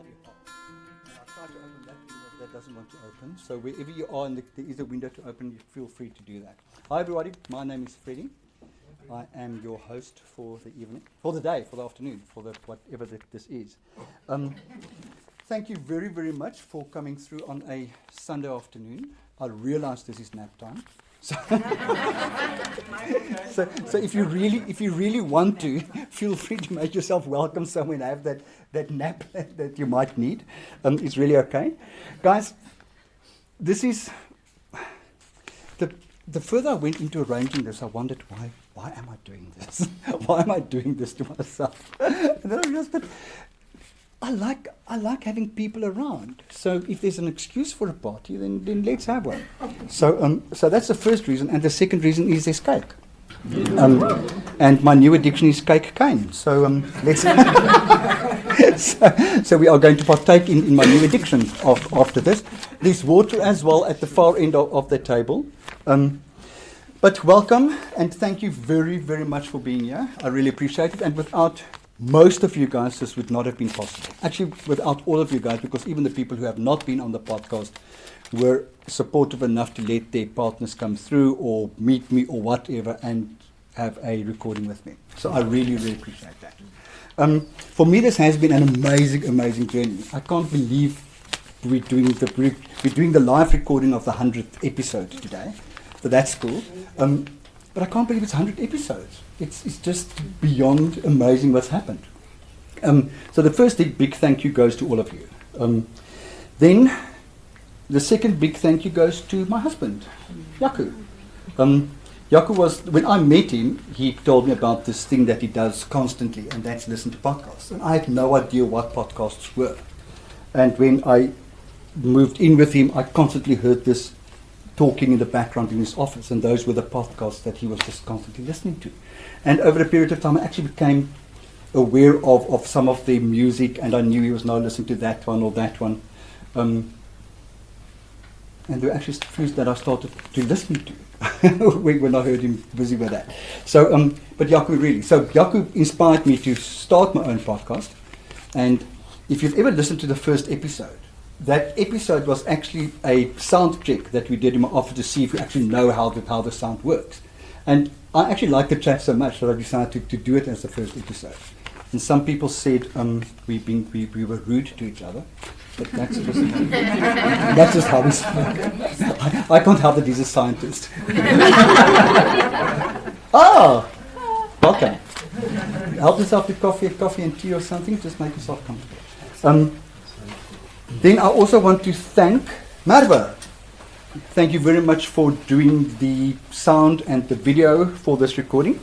bloody hot. And I'll try to open that window if that doesn't want to open. So wherever you are, and there is a window to open, you feel free to do that. Hi everybody, my name is Freddie. I am your host for the evening, for the day, for the afternoon, for the whatever this is. Thank you very, very much for coming through on a Sunday afternoon. I realize this is nap time. So, so if you really want to, feel free to make yourself welcome somewhere and have that nap that you might need. It's really okay. Guys, this is, the further I went into arranging this, I wondered why am I doing this? Why am I doing this to myself? And then I realized that I like having people around. So if there's an excuse for a party, then let's have one. So that's the first reason, and the second reason is there's cake. And my new addiction is cake cane. So let's. so we are going to partake in my new addiction after this. There's water as well at the far end of the table. But welcome and thank you very, very much for being here. I really appreciate it. And without most of you guys, this would not have been possible. Actually, without all of you guys, because even the people who have not been on the podcast were supportive enough to let their partners come through or meet me or whatever and have a recording with me. So I really, really appreciate that. For me, this has been an amazing, amazing journey. I can't believe we're doing the live recording of the 100th episode today. So that's cool. But I can't believe it's 100 episodes. It's just beyond amazing what's happened. So the first big thank you goes to all of you. Then the second big thank you goes to my husband, Jaco. Jaco was, when I met him, he told me about this thing that he does constantly, and that's listen to podcasts. And I had no idea what podcasts were. And when I moved in with him, I constantly heard this talking in the background in his office, and those were the podcasts that he was just constantly listening to. And over a period of time, I actually became aware of some of the music, and I knew he was now listening to that one or that one. And there were actually few that I started to listen to when I heard him busy with that. So, but Jaco really. So Jaco inspired me to start my own podcast. And if you've ever listened to the first episode, that episode was actually a sound check that we did in my office to see if we actually know how the sound works. And I actually liked the chat so much that I decided to do it as the first episode. And some people said we were rude to each other, but that's just how we speak. I can't help that he's a scientist. Welcome. Help yourself with coffee and tea or something. Just make yourself comfortable. Then I also want to thank Marva. Thank you very much for doing the sound and the video for this recording.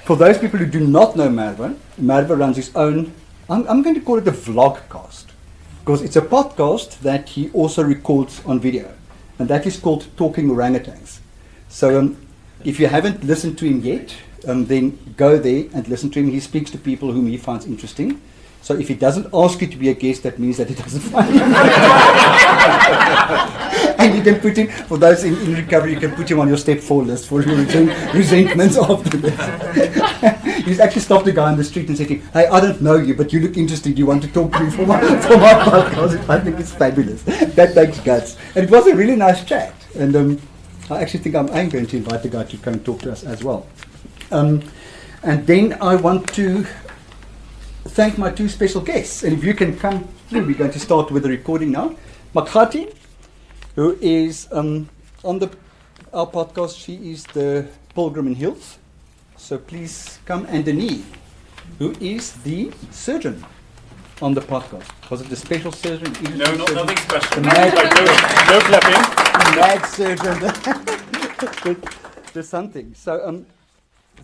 For those people who do not know Marva runs his own, I'm going to call it a vlogcast, because it's a podcast that he also records on video, and that is called Talking Orangutans. So if you haven't listened to him yet, then go there and listen to him. He speaks to people whom he finds interesting. So if he doesn't ask you to be a guest, that means that he doesn't find you. And you can put him, for those in recovery, you can put him on your step 4 list for your resentments after this. He's actually stopped a guy on the street and said to him, "Hey, I don't know you, but you look interesting. Do you want to talk to me for my podcast?" I think it's fabulous. That takes guts. And it was a really nice chat. And I actually think I'm going to invite the guy to come and talk to us as well. And then I want to thank my 2 special guests. And if you can come through, we're going to start with the recording now. Makgati, who is on our podcast, she is the Pilgrim in Hills. So please come. And Denis, who is the surgeon on the podcast. Was it the special surgeon? No, nothing special. No clapping. Mad surgeon. There's something. So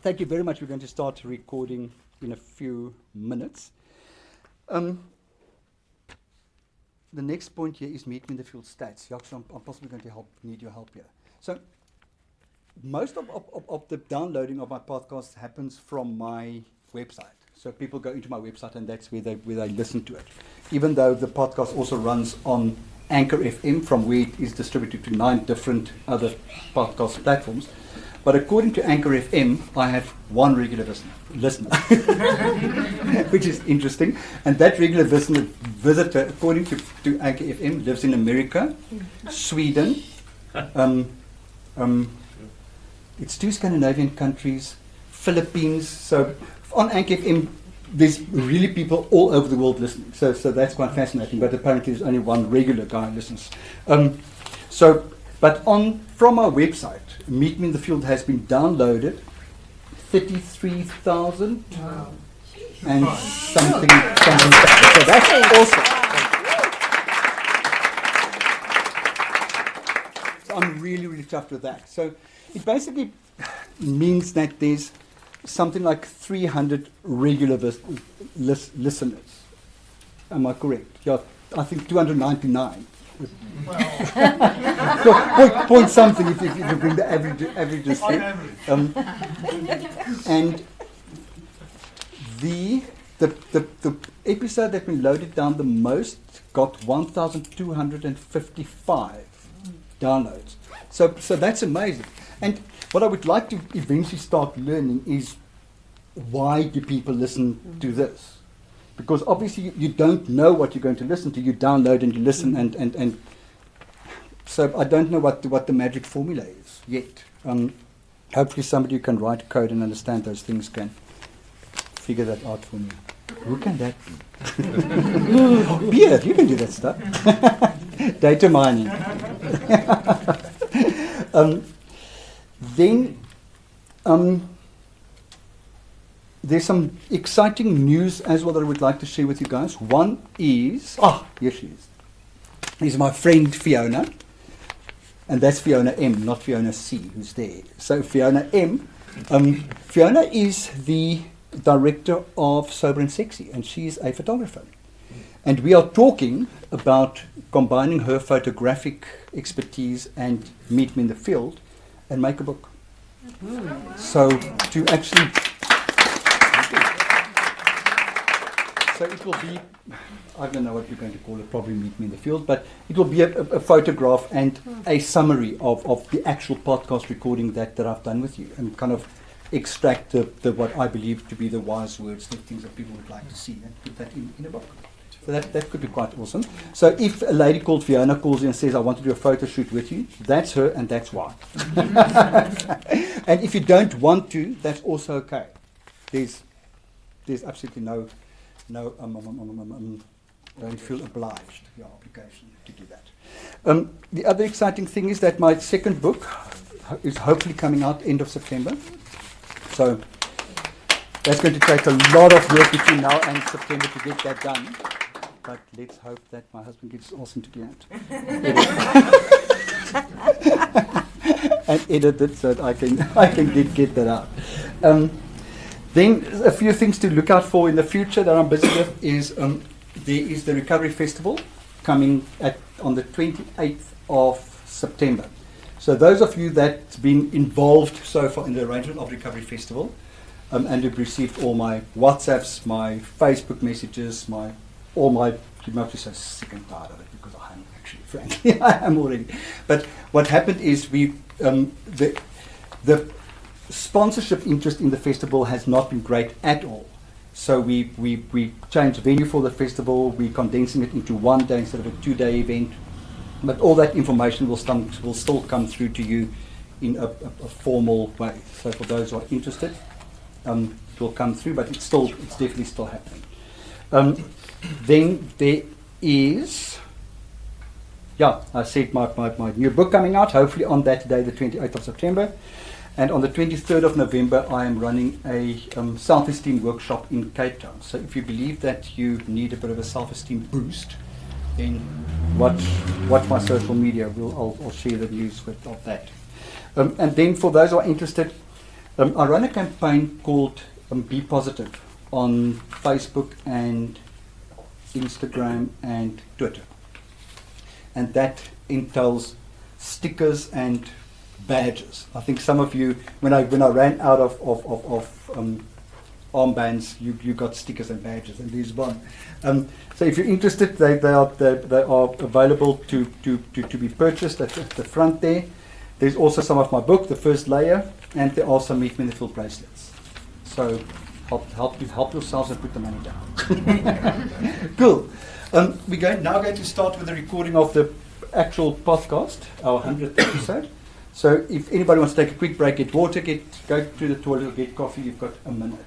thank you very much. We're going to start recording in a few minutes. The next point here is meet me in the field stats. I'm possibly going to need your help here. So most of the downloading of my podcast happens from my website. So people go into my website and that's where they listen to it. Even though the podcast also runs on Anchor FM, from where it is distributed to 9 different other podcast platforms. But according to Anchor FM, I have one regular listener, which is interesting. And that regular visitor, according to Anchor FM, lives in America, Sweden. It's 2 Scandinavian countries, Philippines. So on Anchor FM, there's really people all over the world listening. So that's quite fascinating. But apparently, there's only one regular guy who listens. But from our website, Meet Me in the Field has been downloaded 33,000 and something. So that's awesome. So I'm really, really chuffed with that. So it basically means that there's something like 300 regular listeners. Am I correct? Yeah, I think 299. point something if you bring the averages in. And the episode that been loaded down the most got 1,255 downloads. So that's amazing. And what I would like to eventually start learning is, why do people listen to this? Because obviously you don't know what you're going to listen to. You download and you listen, and so I don't know what the magic formula is yet. Hopefully somebody who can write code and understand those things can figure that out for me. Who can that be? Beer, you can do that stuff. Data mining. Then there's some exciting news as well that I would like to share with you guys. One is, here she is. This is my friend Fiona. And that's Fiona M, not Fiona C, who's there. So Fiona M, Fiona is the director of Sober and Sexy, and she's a photographer. And we are talking about combining her photographic expertise and Meet Me in the Field and make a book. So to actually... So it will be, I don't know what you're going to call it, probably Meet Me in the Field, but it will be a photograph and a summary of the actual podcast recording that I've done with you, and kind of extract the what I believe to be the wise words, the things that people would like to see, and put that in a book. So that could be quite awesome. So if a lady called Fiona calls you and says, I want to do a photo shoot with you, that's her and that's why. And if you don't want to, that's also okay. There's absolutely no don't feel obliged, your obligation to do that. The other exciting thing is that my second book is hopefully coming out end of September. So that's going to take a lot of work between now and September to get that done. But let's hope that my husband gets awesome to get and edit it so that I can get that out. Then a few things to look out for in the future that I'm busy with is there is the Recovery Festival coming on the 28th of September. So those of you that's been involved so far in the arrangement of Recovery Festival and have received all my WhatsApps, my Facebook messages, you might be so sick and tired of it, because I am actually, frankly, I am already. But what happened is the sponsorship interest in the festival has not been great at all. So we changed venue for the festival. We're condensing it into one day instead of a 2-day event. But all that information will still come through to you in a formal way. So for those who are interested, it will come through. But it's definitely still happening. Then there is, I said my new book coming out. Hopefully on that day, the 28th of September. And on the 23rd of November, I am running a self-esteem workshop in Cape Town. So if you believe that you need a bit of a self-esteem boost, then watch my social media. I'll share the news of that. And then for those who are interested, I run a campaign called Be Positive on Facebook and Instagram and Twitter. And that entails stickers and badges. I think some of you, when I ran out of armbands, you got stickers and badges, and there's one. So if you're interested, they are available to be purchased at the front there. There's also some of my book, The First Layer, And there are some meet me in the field bracelets. So help yourselves and put the money down. Cool. We're now going to start with the recording of the actual podcast, our 100th episode. So if anybody wants to take a quick break, get water, go to the toilet, get coffee, you've got a minute.